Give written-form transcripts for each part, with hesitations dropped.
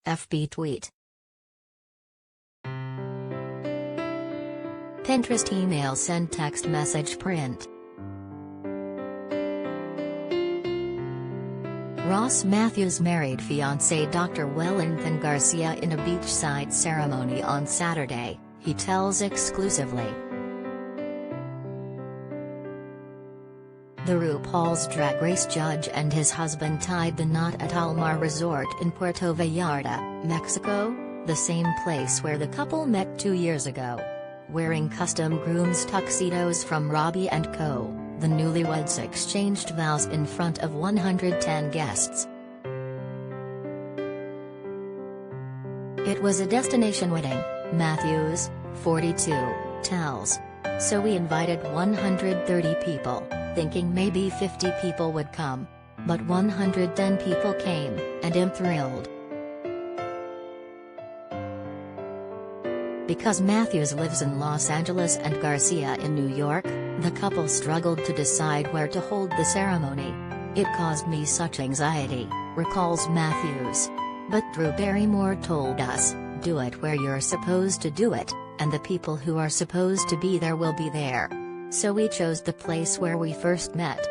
FB tweet. Pinterest email send text message print. Ross Mathews married fiancé Dr. Wellinthon Garci in a beachside ceremony on Saturday, he tells exclusively. The RuPaul's Drag Race judge and his husband tied the knot at Almar Resort in Puerto Vallarta, Mexico, the same place where the couple met 2 years ago. Wearing custom grooms tuxedos from Robbie and Co., the newlyweds exchanged vows in front of 110 guests. It was a destination wedding, Mathews, 42, tells. So we invited 130 people, thinking maybe 50 people would come. But 110 people came, and I'm thrilled. Because Mathews lives in Los Angeles and Garcia in New York, the couple struggled to decide where to hold the ceremony. It caused me such anxiety, recalls Mathews. But Drew Barrymore told us, do it where you're supposed to do it, and the people who are supposed to be there will be there. So we chose the place where we first met.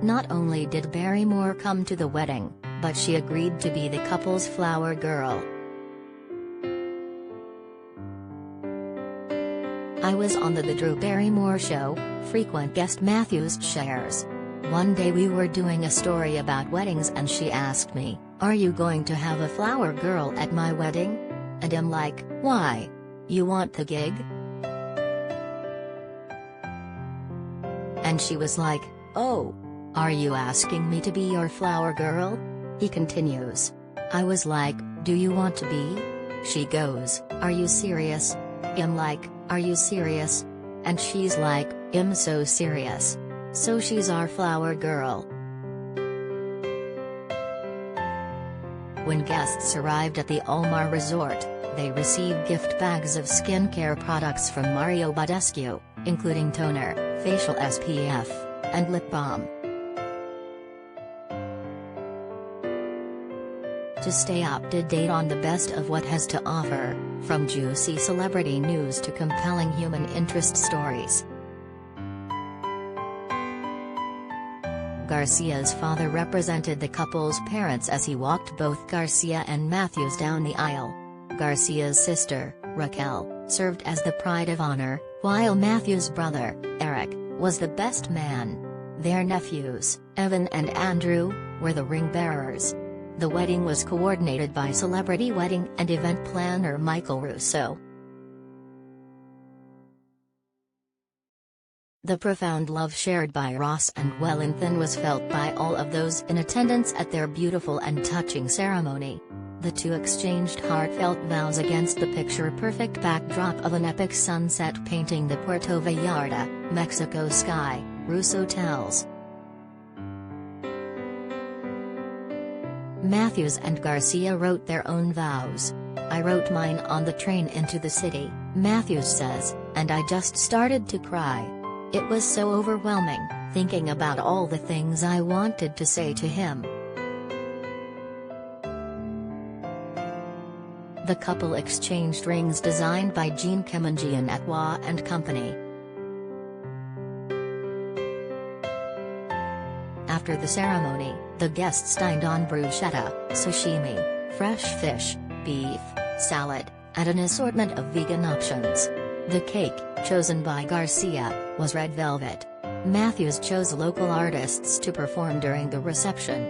Not only did Barrymore come to the wedding, but she agreed to be the couple's flower girl. I was on the Drew Barrymore show, frequent guest Mathews shares. One day we were doing a story about weddings and she asked me, "Are you going to have a flower girl at my wedding?" And I'm like, "Why? You want the gig?" And she was like, "Oh. Are you asking me to be your flower girl?" He continues. I was like, "Do you want to be?" She goes, "Are you serious?" I'm like, "Are you serious?" And she's like, "I'm so serious." So she's our flower girl. When guests arrived at the Almar Resort, they received gift bags of skincare products from Marries, including toner, facial SPF, and lip balm. To stay up to date on the best of what has to offer, from juicy celebrity news to compelling human interest stories. Garcia's father represented the couple's parents as he walked both Garcia and Mathews down the aisle. Garcia's sister, Raquel, served as the pride of honor, while Mathews' brother, Eric, was the best man. Their nephews, Evan and Andrew, were the ring bearers. The wedding was coordinated by celebrity wedding and event planner Michael Russo. The profound love shared by Ross and Wellinthon was felt by all of those in attendance at their beautiful and touching ceremony. The two exchanged heartfelt vows against the picture-perfect backdrop of an epic sunset painting the Puerto Vallarta, Mexico sky, Russo tells. Mathews and Garcia wrote their own vows. I wrote mine on the train into the city, Mathews says, and I just started to cry. It was so overwhelming, thinking about all the things I wanted to say to him. The couple exchanged rings designed by Jean Kemanjian at Wa & Company. After the ceremony, the guests dined on bruschetta, sashimi, fresh fish, beef, salad, and an assortment of vegan options. The cake, chosen by Garcia, was red velvet. Mathews chose local artists to perform during the reception.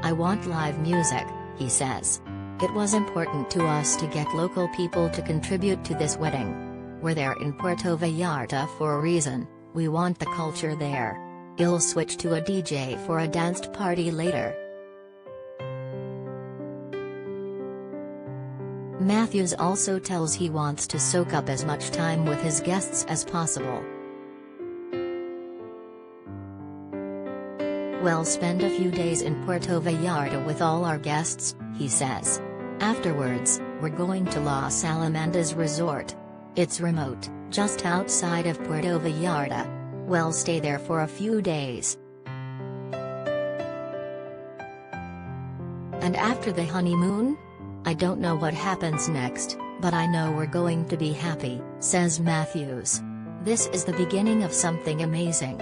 I want live music, he says. It was important to us to get local people to contribute to this wedding. We're there in Puerto Vallarta for a reason, we want the culture there. I'll switch to a DJ for a danced party later. Mathews also tells he wants to soak up as much time with his guests as possible. We'll spend a few days in Puerto Vallarta with all our guests, he says. Afterwards, we're going to Los Alamandas Resort. It's remote, just outside of Puerto Vallarta. Well, stay there for a few days. And after the honeymoon? I don't know what happens next, but I know we're going to be happy, says Mathews. This is the beginning of something amazing.